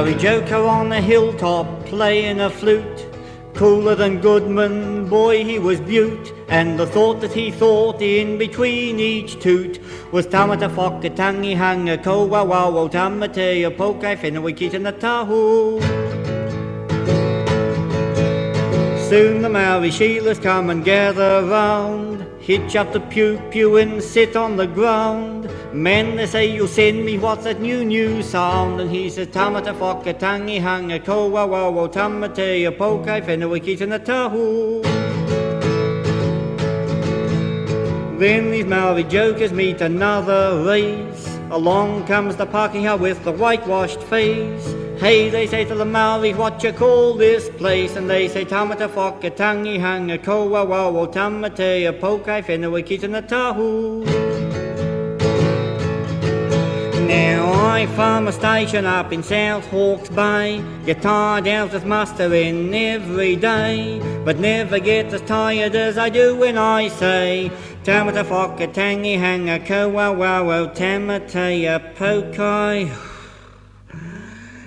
Maori joker on a hilltop playing a flute, cooler than Goodman, boy he was beaut, and the thought that he thought in between each toot was Taumata whakatangi hanga ko wa wa wo tamate a pokai whenua kita na tahu. Soon the Maori Sheilas come and gather round, hitch up the pew and sit on the ground. Men, they say, you'll send me what's that new sound? And he says, Taumata whakatangi hanga ko wa wa wo tamate a pokai whenua kita na tahu. Then these Maori jokers meet another race. Along comes the Pākehā with the whitewashed face. Hey, they say to the Maori, what you call this place? And they say, Taumata whakatangi hanga ko wa wa wo tamate a pokai whenua kita na tahu. Now I farm a station up in South Hawke's Bay. Get tired out of mustering every day, but never get as tired as I do when I say Taumata whakatangi hanga ko wa wa wo tamate a pokai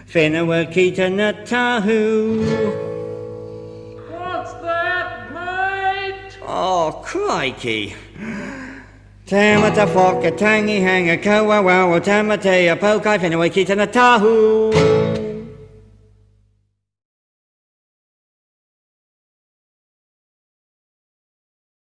whenua kita na tahu. What's that, mate? Oh, crikey. Taumata whakatangi hanga ko wa wa wo tamate a pokai whenua kita na tahu.